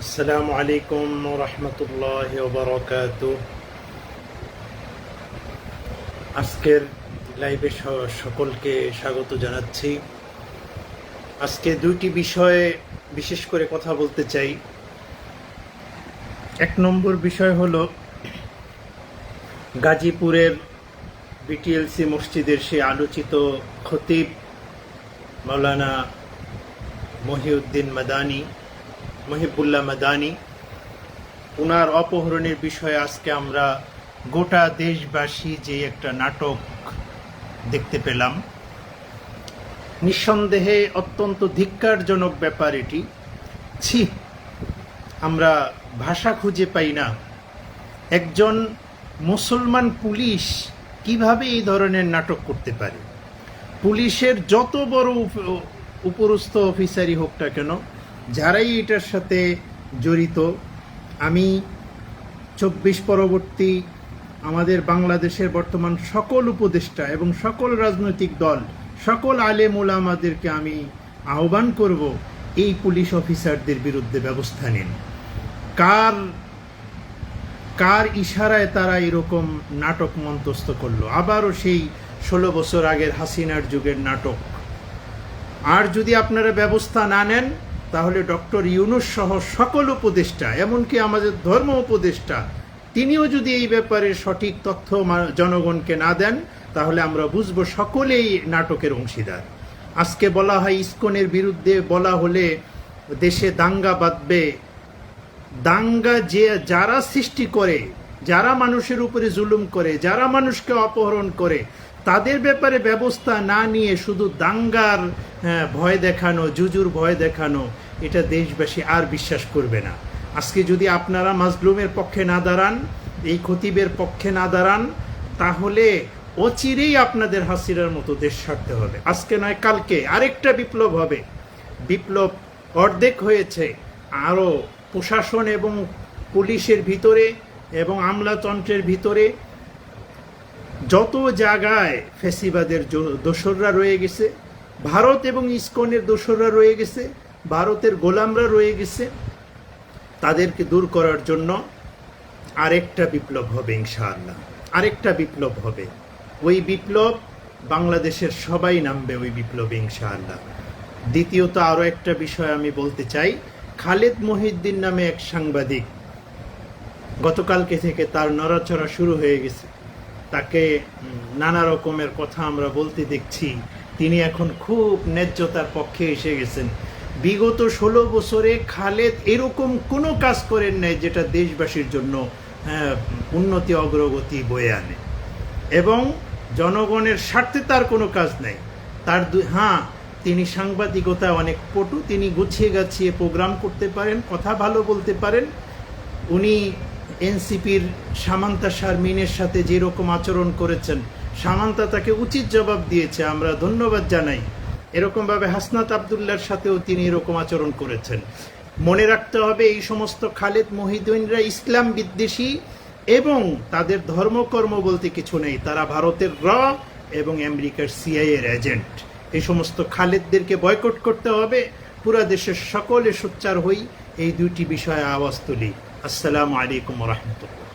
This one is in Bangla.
আসসালামু আলাইকুম রহমতুল্লাহ বারাকাতু। আজকের লাইভে সকলকে স্বাগত জানাচ্ছি। আজকে দুইটি বিষয়ে বিশেষ করে কথা বলতে চাই। এক নম্বর বিষয় হলো গাজীপুরের বিটিএলসি মসজিদের সে আলোচিত খতিব মাওলানা মহিবুল্লাহ মাদানী, ওনার অপহরণের বিষয়ে আজকে আমরা গোটা দেশবাসী যে একটা নাটক দেখতে পেলাম, নিঃসন্দেহে অত্যন্ত ধিক্কারজনক ব্যাপার এটি। ছি, আমরা ভাষা খুঁজে পাই না। একজন মুসলমান পুলিশ কিভাবে এই ধরনের নাটক করতে পারে? পুলিশের যত বড় উপরস্থ অফিসারই হোক না কেন, যারাই এটার সাথে জড়িত, আমি ২৪ পরবর্তী আমাদের বাংলাদেশের বর্তমান সকল উপদেষ্টা এবং সকল রাজনৈতিক দল, সকল আলেম ওলামাদেরকে আমি আহ্বান করব, এই পুলিশ অফিসারদের বিরুদ্ধে ব্যবস্থা নিন। কার ইশারায় তারা এরকম নাটক মন্তস্থ করলো? আবারও সেই ১৬ বছর আগের হাসিনার যুগের নাটক। আর যদি আপনারা ব্যবস্থা না নেন, তাহলে ডক্টর ইউনূস সহ সকল উপদেষ্টা, এমনকি আমাদের ধর্ম উপদেষ্টা, তিনিও যদি এই ব্যাপারে সঠিক তথ্য জনগণকে না দেন, তাহলে আমরা বুঝবো সকলেই নাটকের অংশীদার। আজকে বলা হয় ইসকনের বিরুদ্ধে বলা হলে দেশে দাঙ্গা বাঁধবে। দাঙ্গা যারা সৃষ্টি করে, যারা মানুষের উপরে জুলুম করে, যারা মানুষকে অপহরণ করে, তাদের ব্যাপারে ব্যবস্থা না নিয়ে শুধু দাঙ্গার ভয় দেখানো, জুজুর ভয় দেখানো, এটা দেশবাসী আর বিশ্বাস করবে না। আজকে যদি আপনারা মাজলুমের পক্ষে না দাঁড়ান, এই খতিবের পক্ষে না দাঁড়ান, তাহলে অচিরেই আপনাদের হাসিনার মতো দেশ ছাড়তে হবে। আজকে নয়, কালকে আরেকটা বিপ্লব হবে। বিপ্লব অর্ধেক হয়েছে, আরও প্রশাসন এবং পুলিশের ভিতরে এবং আমলাতন্ত্রের ভিতরে যত জায়গায় ফ্যাসিবাদের দোসররা রয়ে গেছে, ভারত এবং ইসকনের দোসররা রয়ে গেছে, ভারতের গোলামরা রয়ে গেছে, তাদেরকে দূর করার জন্য আরেকটা বিপ্লব হবে ইনশাআল্লাহ। আরেকটা বিপ্লব হবে। ওই বিপ্লব বাংলাদেশের সবাই নামবে ওই বিপ্লবে ইনশাআল্লাহ। দ্বিতীয়ত আরও একটা বিষয় আমি বলতে চাই। খালেদ মহিউদ্দিন নামে এক সাংবাদিক, গতকালকে থেকে তার নড়াচড়া শুরু হয়ে গেছে। তাকে নানা রকমের কথা আমরা বলতে দেখছি। তিনি এখন খুব ন্যায্যতার পক্ষে এসে গেছেন। বিগত ১৬ বছরে খালেদ এরকম কোনো কাজ করেন নাই যেটা দেশবাসীর জন্য উন্নতি অগ্রগতি বয়ে আনে, এবং জনগণের স্বার্থে তার কোনো কাজ নাই। তিনি সাংবাদিকতা অনেক পটু, তিনি গুছিয়ে গাছিয়ে প্রোগ্রাম করতে পারেন, কথা ভালো বলতে পারেন। উনি এনসিপির সামান্তা শারমিনের সাথে যেরকম আচরণ করেছেন, সামান্তা তাকে উচিত জবাব দিয়েছে, আমরা ধন্যবাদ জানাই। এরকমভাবে হাসনাত আবদুল্লাহর সাথেও তিনি এরকম আচরণ করেছেন। মনে রাখতে হবে, এই সমস্ত খালেদ মহিউদ্দিনরা ইসলাম বিদ্বেষী এবং তাদের ধর্মকর্ম বলতে কিছু নেই। তারা ভারতের এবং আমেরিকার সিআইএ এর এজেন্ট। এই সমস্ত খালেদদেরকে বয়কট করতে হবে। পুরা দেশের সকলে সোচ্চার হই, এই দুইটি বিষয়ে আওয়াজ তুলি। আসসালামু আলাইকুম রহমতুল্লাহ।